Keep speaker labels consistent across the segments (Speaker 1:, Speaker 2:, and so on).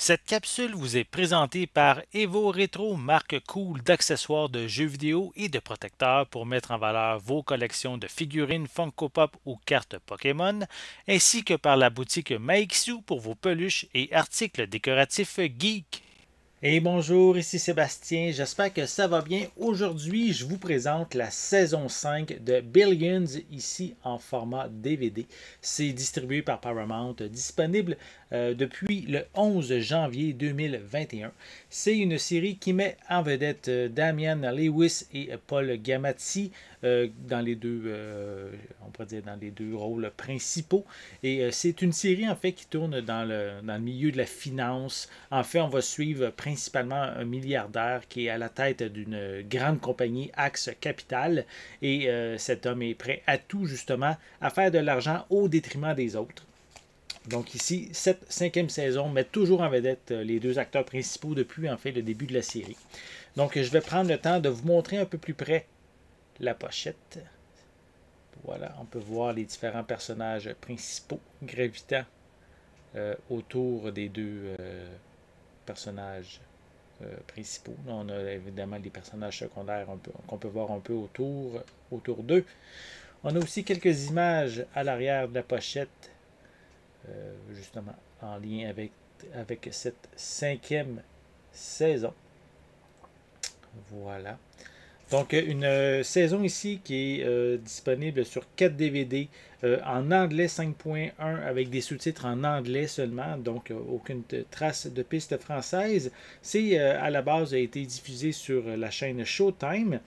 Speaker 1: Cette capsule vous est présentée par Evo Retro, marque cool d'accessoires de jeux vidéo et de protecteurs pour mettre en valeur vos collections de figurines Funko Pop ou cartes Pokémon, ainsi que par la boutique Maixu pour vos peluches et articles décoratifs geek. Et bonjour, ici Sébastien, j'espère que ça va bien. Aujourd'hui, je vous présente la saison 5 de Billions, ici en format DVD. C'est distribué par Paramount, disponible depuis le 11 janvier 2021. C'est une série qui met en vedette Damian Lewis et Paul Giamatti dans les deux, on pourrait dire dans les deux rôles principaux. Et c'est une série en fait qui tourne dans le milieu de la finance. En fait, on va suivre principalement un milliardaire qui est à la tête d'une grande compagnie Axe Capital. Et cet homme est prêt à tout justement à faire de l'argent au détriment des autres. Donc ici, cette cinquième saison met toujours en vedette les deux acteurs principaux depuis en fait le début de la série. Donc je vais prendre le temps de vous montrer un peu plus près la pochette. Voilà, on peut voir les différents personnages principaux gravitant autour des deux personnages principaux. Là, on a évidemment les personnages secondaires qu'on peut voir un peu autour d'eux. On a aussi quelques images à l'arrière de la pochette, justement en lien avec cette cinquième saison. Voilà. Donc, une saison ici qui est disponible sur 4 DVD en anglais 5.1 avec des sous-titres en anglais seulement, donc aucune trace de piste française. C'est à la base a été diffusé sur la chaîne Showtime.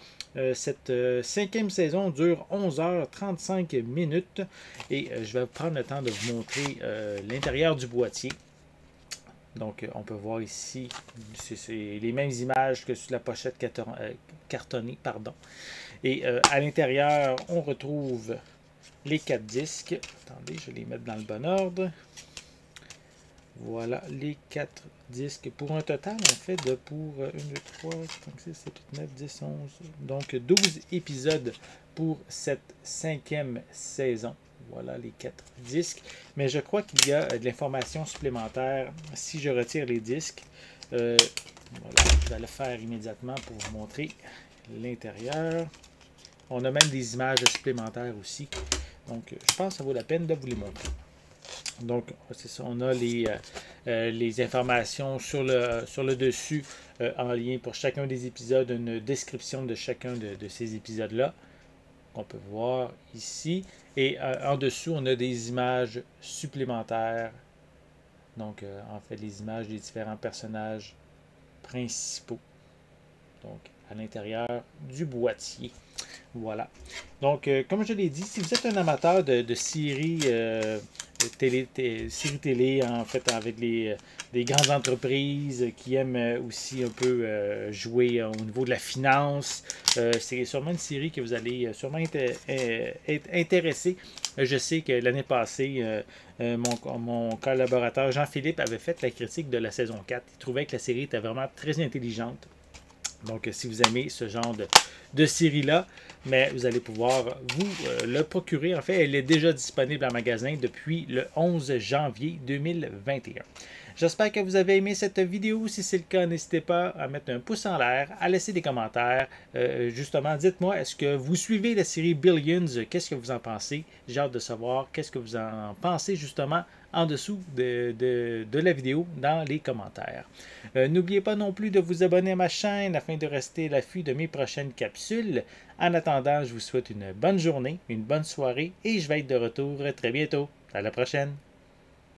Speaker 1: Cette cinquième saison dure 11h35 minutes et je vais prendre le temps de vous montrer l'intérieur du boîtier. Donc, on peut voir ici, c'est les mêmes images que sur la pochette cartonnée. Et à l'intérieur, on retrouve les 4 disques. Attendez, je vais les mettre dans le bon ordre. Voilà, les 4 disques pour un total, en fait, de pour 1, 2, 3, 5, 6, 7, 8, 9, 10, 11. Donc, 12 épisodes pour cette cinquième saison. Voilà les 4 disques. Mais je crois qu'il y a de l'information supplémentaire si je retire les disques. Voilà, je vais le faire immédiatement pour vous montrer l'intérieur. On a même des images supplémentaires aussi. Donc, je pense que ça vaut la peine de vous les montrer. Donc, c'est ça, on a les informations sur le dessus en lien pour chacun des épisodes, une description de chacun de ces épisodes-là qu'on peut voir ici. Et en dessous, on a des images supplémentaires. Donc, en fait, les images des différents personnages principaux. Donc, à l'intérieur du boîtier. Voilà. Donc, comme je l'ai dit, si vous êtes un amateur de séries séries télé, en fait, avec des grandes entreprises qui aiment aussi un peu jouer au niveau de la finance, c'est sûrement une série que vous allez sûrement être intéressé. Je sais que l'année passée, mon collaborateur Jean-Philippe avait fait la critique de la saison 4. Il trouvait que la série était vraiment très intelligente. Donc, si vous aimez ce genre de série-là, mais vous allez pouvoir vous le procurer. En fait, elle est déjà disponible en magasin depuis le 11 janvier 2021. J'espère que vous avez aimé cette vidéo. Si c'est le cas, n'hésitez pas à mettre un pouce en l'air, à laisser des commentaires. Justement, dites-moi, est-ce que vous suivez la série Billions? Qu'est-ce que vous en pensez? J'ai hâte de savoir qu'est-ce que vous en pensez justement en dessous de la vidéo dans les commentaires. N'oubliez pas non plus de vous abonner à ma chaîne afin de rester à l'affût de mes prochaines capsules. En attendant, je vous souhaite une bonne journée, une bonne soirée et je vais être de retour très bientôt. À la prochaine!